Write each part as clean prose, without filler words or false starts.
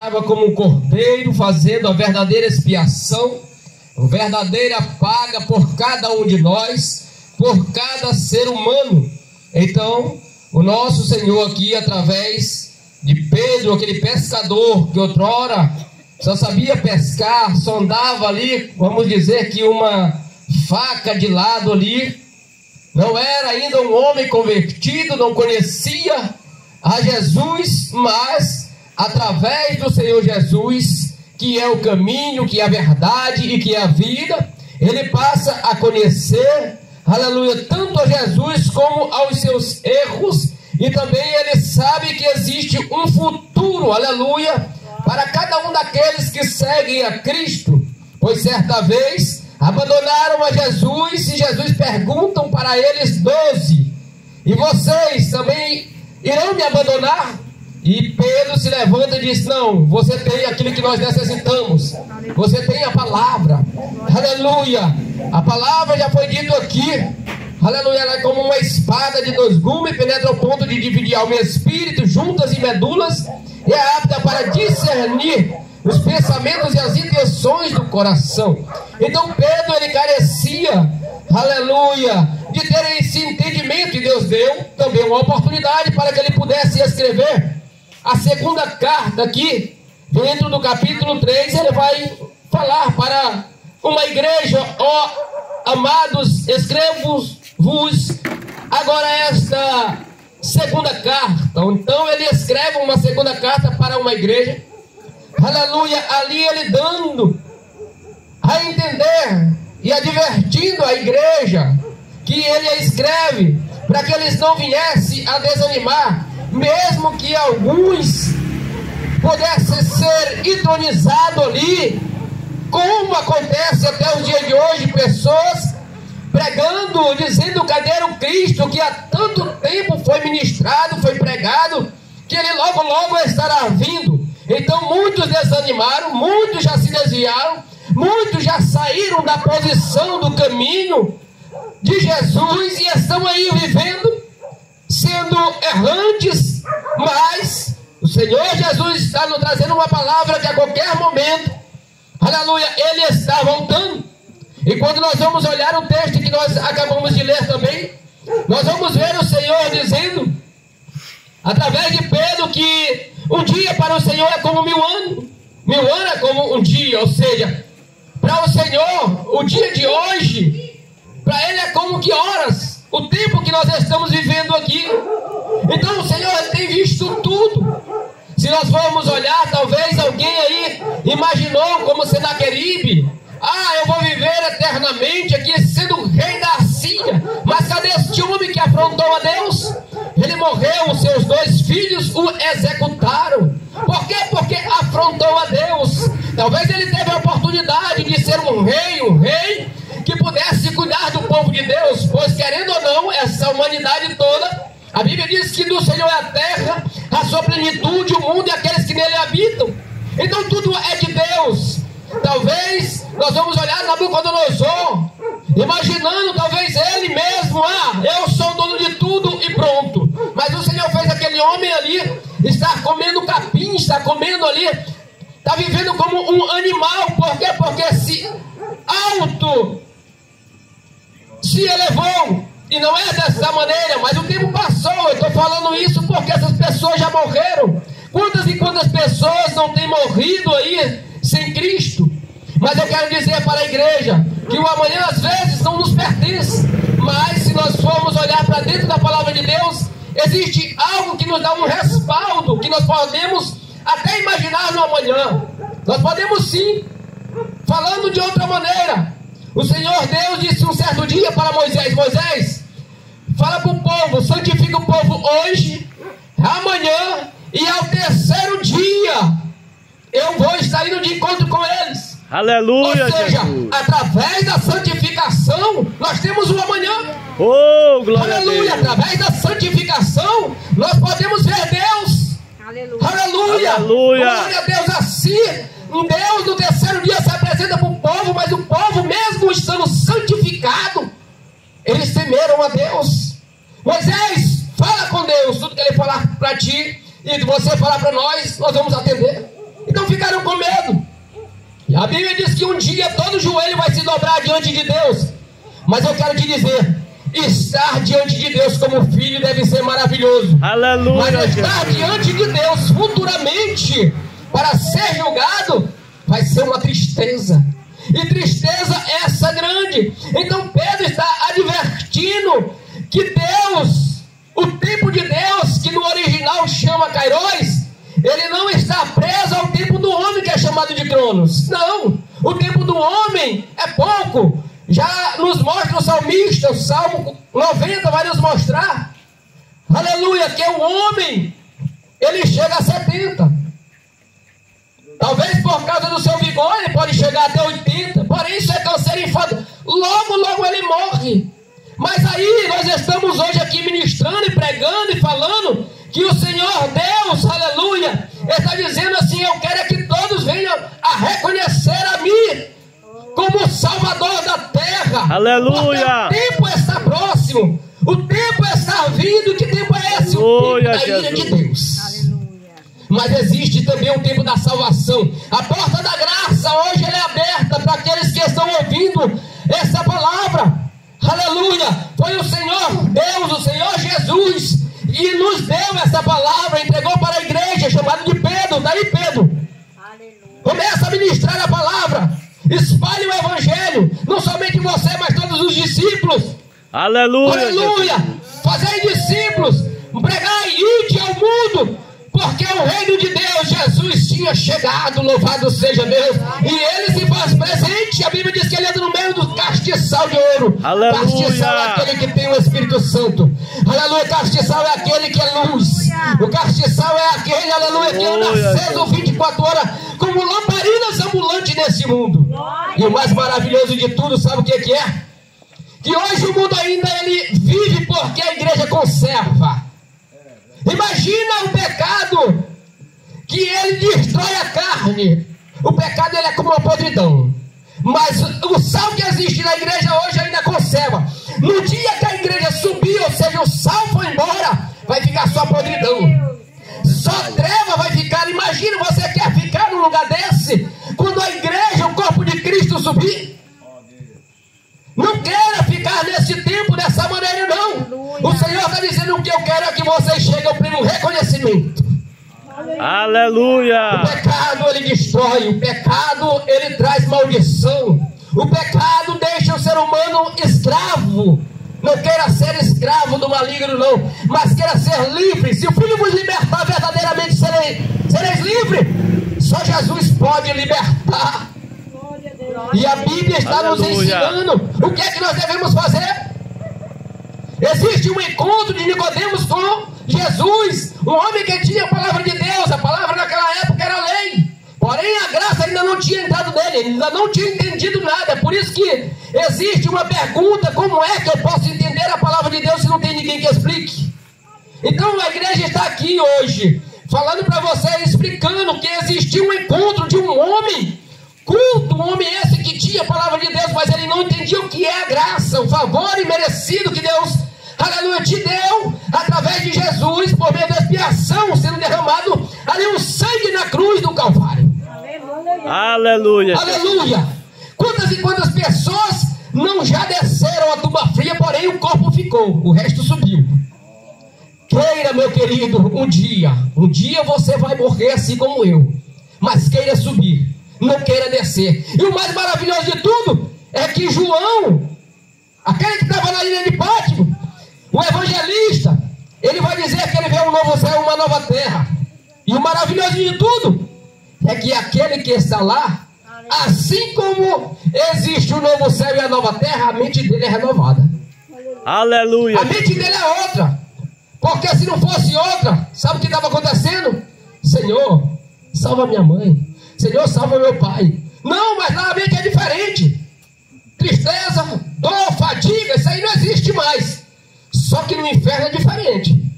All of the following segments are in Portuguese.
Estava como um cordeiro fazendo a verdadeira expiação, a verdadeira paga por cada um de nós, por cada ser humano. Então, o nosso Senhor aqui, através de Pedro, aquele pescador que outrora só sabia pescar, só andava ali, vamos dizer que uma faca de lado ali, não era ainda um homem convertido, não conhecia a Jesus, mas através do Senhor Jesus, que é o caminho, que é a verdade e que é a vida, ele passa a conhecer, aleluia, tanto a Jesus como aos seus erros, e também ele sabe que existe um futuro, aleluia, para cada um daqueles que seguem a Cristo, pois certa vez abandonaram a Jesus, e Jesus perguntam para eles 12, e vocês também irão me abandonar? E Pedro se levanta e diz: não, você tem aquilo que nós necessitamos, você tem a palavra, aleluia, a palavra já foi dito aqui, aleluia, ela é como uma espada de 2 gumes, penetra ao ponto de dividir alma e espírito, juntas e medulas, e é apta para discernir os pensamentos e as intenções do coração. Então Pedro, ele carecia, aleluia, de ter esse entendimento, e Deus deu também uma oportunidade para que ele pudesse escrever a segunda carta aqui, dentro do capítulo 3, ele vai falar para uma igreja: ó amados, escrevo-vos agora esta segunda carta. Então ele escreve uma segunda carta para uma igreja, aleluia, ali ele dando a entender e advertindo a igreja que ele escreve para que eles não viessem a desanimar, mesmo que alguns pudessem ser entronizados ali, como acontece até os dias de hoje, pessoas pregando, dizendo: cadê o Cristo que há tanto tempo foi ministrado, foi pregado, que ele logo logo estará vindo. Então muitos desanimaram, muitos já se desviaram, muitos já saíram da posição do caminho de Jesus e estão aí vivendo, sendo errantes, mas o Senhor Jesus está nos trazendo uma palavra que a qualquer momento, aleluia, ele está voltando. E quando nós vamos olhar o texto que nós acabamos de ler também, nós vamos ver o Senhor dizendo, através de Pedro, que um dia para o Senhor é como 1000 anos, 1000 anos é como um dia, ou seja, para o Senhor, o dia de hoje, para ele é como que horas, o tempo que nós estamos vivendo aqui. Então o Senhor tem visto tudo. Se nós formos olhar, talvez alguém aí imaginou como Senaqueribe: eu vou viver eternamente aqui sendo rei da Assíria. Mas cadê este homem que afrontou a Deus? Ele morreu, os seus 2 filhos o executaram. Por quê? Porque afrontou a Deus. Talvez ele teve a oportunidade de ser um rei que pudesse cuidar do povo de Deus, pois querendo ou não, essa humanidade toda, a Bíblia diz que do Senhor é a terra, a sua plenitude, o mundo e aqueles que nele habitam. Então tudo é de Deus. Talvez nós vamos olhar Nabucodonosor, imaginando talvez ele mesmo: eu sou o dono de tudo e pronto. Mas o Senhor fez aquele homem ali estar comendo capim, está comendo ali, está vivendo como um animal. Por quê? Porque se elevou, e não é dessa maneira, mas o tempo passou. Eu estou falando isso porque essas pessoas já morreram. Quantas e quantas pessoas não têm morrido aí sem Cristo? Mas eu quero dizer para a igreja que o amanhã às vezes não nos pertence, mas se nós formos olhar para dentro da palavra de Deus, existe algo que nos dá um respaldo, que nós podemos até imaginar no amanhã. Nós podemos sim, falando de outra maneira. O Senhor Deus disse um certo dia para Moisés: Moisés, fala para o povo, santifica o povo hoje, amanhã e ao 3º dia eu vou estar indo de encontro com eles. Aleluia, ou seja, Jesus. Através da santificação nós temos o amanhã. Oh, glória aleluia, a Deus. através da santificação nós podemos ver Deus. Aleluia. Aleluia. Aleluia. Glória a Deus. Assim Deus no 3º dia se apresenta para o povo, mas o povo mesmo estando santificado, eles temeram a Deus. Moisés, fala com Deus, tudo que ele falar para ti e você falar para nós, nós vamos atender. Então A Bíblia diz que um dia todo joelho vai se dobrar diante de Deus. Mas eu quero te dizer, estar diante de Deus como filho deve ser maravilhoso. Aleluia. Mas estar diante de Deus futuramente para ser julgado vai ser uma tristeza. E tristeza essa grande. Então Pedro está advertindo que Deus, o tempo de Deus, que no original chama Kairos, ele não está preso ao tempo do homem, que é chamado de Cronos. Não, o tempo do homem é pouco. Já nos mostra o salmista, o Salmo 90 vai nos mostrar, aleluia, que o homem, ele chega a 70. Talvez por causa do seu vigor, ele pode chegar até 80. Porém, isso é câncer e infarto. Logo ele morre. Mas aí, nós estamos hoje aqui ministrando e pregando e falando que o Senhor Deus, aleluia, está dizendo assim: eu quero é que todos venham a reconhecer a mim como Salvador da terra. Aleluia. Porque o tempo está próximo. O tempo está vindo. Que tempo é esse? O tempo da ira de Deus. Mas existe também o tempo da salvação. A porta da graça hoje ela é aberta para aqueles que estão ouvindo essa palavra. Aleluia. Foi o Senhor Deus, o Senhor Jesus, e nos deu essa palavra, entregou para a igreja, chamada de Pedro. Daí Pedro começa a ministrar a palavra. Espalhe o evangelho, não somente você, mas todos os discípulos. Aleluia. Aleluia. Fazei discípulos, pregai, ide ao mundo, porque o reino de Deus, Jesus tinha chegado, louvado seja Deus, e ele se faz presente. A Bíblia diz que ele anda no meio do castiçal de ouro. Aleluia. Castiçal é aquele que tem o Espírito Santo. Aleluia. Castiçal é aquele que é luz. O castiçal é aquele, aleluia, que anda aceso 24 horas como lamparinas ambulantes nesse mundo. E o mais maravilhoso de tudo, sabe o que é? Que hoje o mundo ainda ele vive porque a igreja conserva. Imagina o pecado, que ele destrói a carne. O pecado ele é como uma podridão. Mas o sal que existe na igreja hoje ainda conserva. No dia que a igreja subir, ou seja, o sal for embora, vai ficar só podridão. Só treva vai ficar. Imagina, você quer ficar num lugar desse quando a igreja, o corpo de Cristo subir? Não queira ficar nesse tempo dessa maneira, não. O Senhor está dizendo: o que eu quero é que vocês cheguem ao pleno reconhecimento. Aleluia. O pecado ele destrói, o pecado ele traz maldição, o pecado deixa o ser humano escravo. Não queira ser escravo do maligno, não, mas queira ser livre. Se o Filho vos libertar, verdadeiramente sereis livres. Só Jesus pode libertar. E a Bíblia está nos ensinando o que é que nós devemos fazer. Existe um encontro de Nicodemos com Jesus, um homem que tinha a palavra de Deus. A palavra naquela época era lei, porém a graça ainda não tinha entrado nele, ele ainda não tinha entendido nada. É por isso que existe uma pergunta: como é que eu posso entender a palavra de Deus se não tem ninguém que explique? Então a igreja está aqui hoje falando para vocês, explicando que existiu um encontro de um homem culto, um homem esse que tinha a palavra de Deus, mas ele não entendia o que é a graça, o favor imerecido que Deus, aleluia, te deu através de Jesus, por meio da expiação, sendo derramado ali um sangue na cruz do Calvário. Aleluia. Aleluia. Quantas e quantas pessoas não já desceram a tumba fria, porém o corpo ficou, o resto subiu. Queira, meu querido, um dia você vai morrer assim como eu, mas queira subir, não queira descer. E o mais maravilhoso de tudo é que João, aquele que estava na ilha de Pátimo, o evangelista, ele vai dizer que ele vê um novo céu e uma nova terra. E o maravilhoso de tudo é que aquele que está lá, assim como existe o novo céu e a nova terra, a mente dele é renovada. Aleluia. A mente dele é outra. Porque se não fosse outra, sabe o que estava acontecendo? Senhor, salva minha mãe. Senhor, salva meu pai. Não, mas lá a mente é diferente. Tristeza, dor, fadiga, isso aí não existe mais. Só que no inferno é diferente.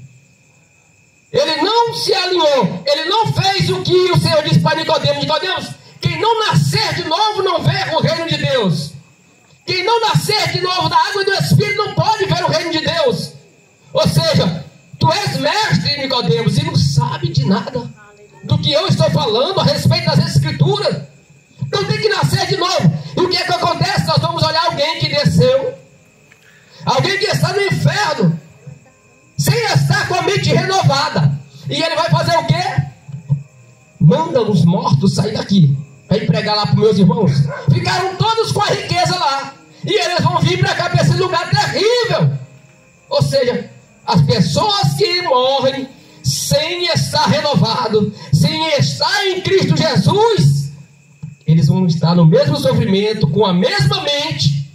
Ele não se alinhou, ele não fez o que o Senhor disse para Nicodemos: Nicodemos, quem não nascer de novo não vê o reino de Deus. Quem não nascer de novo da água e do Espírito não pode ver o reino de Deus. Ou seja, tu és mestre, Nicodemos, e não sabe de nada do que eu estou falando a respeito das Escrituras. Então tem que nascer de novo. E o que é que acontece? Nós vamos olhar alguém que desceu, alguém que está no inferno, sem estar com a mente renovada. E ele vai fazer o quê? Manda os mortos sair daqui, para pregar lá para os meus irmãos. Ficaram todos com a riqueza lá, e eles vão vir para cá, para esse lugar terrível. Ou seja, as pessoas que morrem sem estar renovado, sem estar em Cristo Jesus, eles vão estar no mesmo sofrimento, com a mesma mente,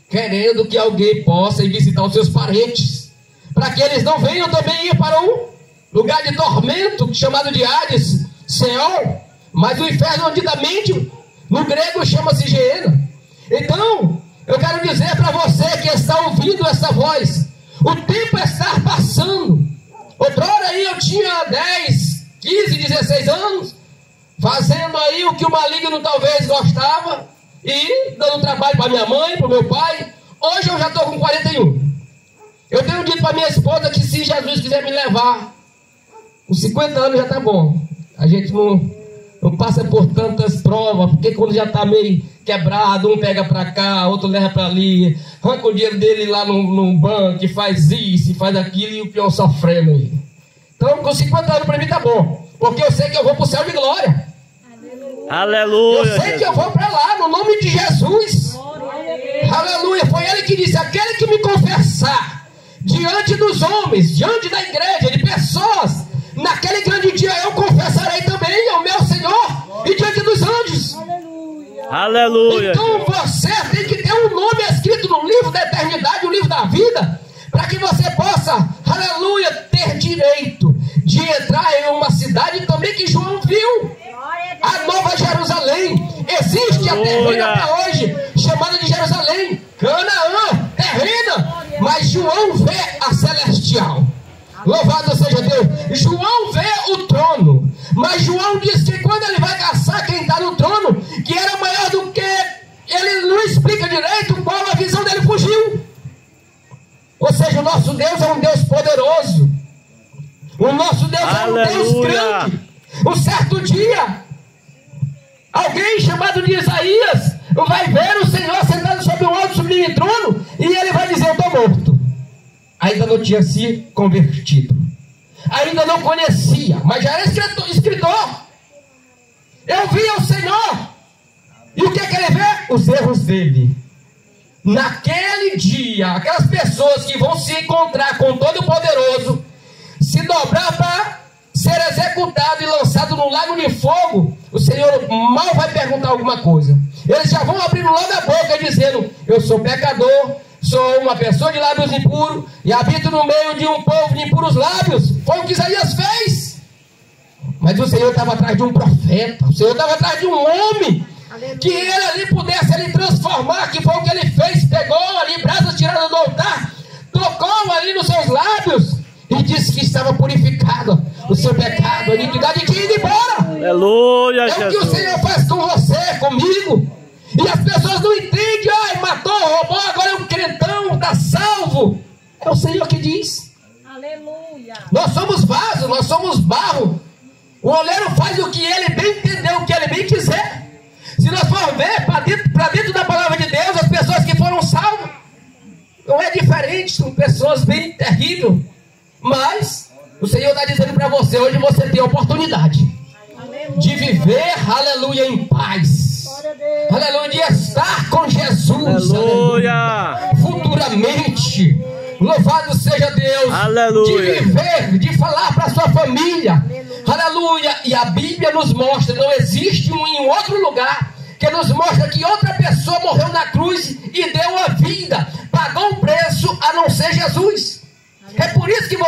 querendo que alguém possa ir visitar os seus parentes, para que eles não venham também ir para um lugar de tormento, chamado de Hades, Seol, mas o inferno andidamente, no grego chama-se Geena. Então, eu quero dizer para você que está ouvindo essa voz, o tempo está passando. Outrora aí eu tinha 10, 15, 16 anos, fazendo aí o que o maligno talvez gostava, e dando trabalho para minha mãe, para o meu pai. Hoje eu já estou com 41. Eu tenho dito para minha esposa que se Jesus quiser me levar, com 50 anos já está bom. A gente não passa por tantas provas, porque quando já está meio quebrado, um pega para cá, outro leva para ali, arranca o dinheiro dele lá no banco, e faz isso, e faz aquilo, e o pior sofrendo aí. Então, com 50 anos para mim tá bom, porque eu sei que eu vou para o céu de glória. Aleluia. Eu sei que eu vou para lá, no nome de Jesus. Aleluia. Foi ele que disse: aquele que me confessar diante dos homens, diante da igreja, de pessoas, naquele grande dia eu confessarei também ao meu Senhor e diante dos anjos. Aleluia. Então você tem que ter um nome escrito no livro da eternidade, no livro da vida, para que você possa, aleluia, ter direito de entrar em uma cidade também que João viu, a Nova Jerusalém. Existe a terrena até hoje, chamada de Jerusalém, Canaã, terrena, mas João vê a celestial. Louvado seja Deus. João vê o trono, mas João diz que quando ele vai caçar quem está no trono, que era maior do que ele, não explica direito qual a visão dele, fugiu. Ou seja, o nosso Deus é um Deus poderoso, o nosso Deus é um Deus grande. Um certo dia, alguém chamado de Isaías vai ver o Senhor sentado sobre um alto sublime trono, e ele vai dizer: eu estou morto. Ainda não tinha se convertido, ainda não conhecia, mas já era escritor. Eu vi o Senhor, e o que é que ele vê? Os erros dele. Naquele dia, aquelas pessoas que vão se encontrar com o Todo-Poderoso, se dobrar para ser executado e lançado no lago de fogo, o Senhor mal vai perguntar alguma coisa. Eles já vão abrindo logo a boca dizendo: eu sou pecador, sou uma pessoa de lábios impuros e habito no meio de um povo de impuros lábios. Foi o que Isaías fez. Mas o Senhor estava atrás de um profeta, o Senhor estava atrás de um homem, que ele ali pudesse ali transformar, que foi o que ele fez. Pegou ali brasas tiradas do altar, tocou ali nos seus lábios e disse que estava purificado o seu pecado, a iniquidade, que ia embora. Aleluia. É o que o Senhor faz com você, comigo. E as pessoas não entendem: ai, matou, roubou, agora é um crentão, está salvo. É o Senhor que diz. Aleluia. Nós somos vasos, nós somos barro. O oleiro faz o que ele bem entendeu, o que ele bem quiser. Se nós formos ver para dentro da palavra de Deus, as pessoas que foram salvas, não é diferente, são pessoas bem terríveis. Mas o Senhor está dizendo para você: hoje você tem a oportunidade de viver, aleluia, em paz. Aleluia, de estar com Jesus. Aleluia. Futuramente. Louvado seja Deus. Aleluia. De viver, de falar para sua família. Aleluia. E a Bíblia nos mostra, não existe em outro lugar que nos mostra que outra pessoa morreu na cruz e deu a vida, pagou o preço, a não ser Jesus. É por isso que você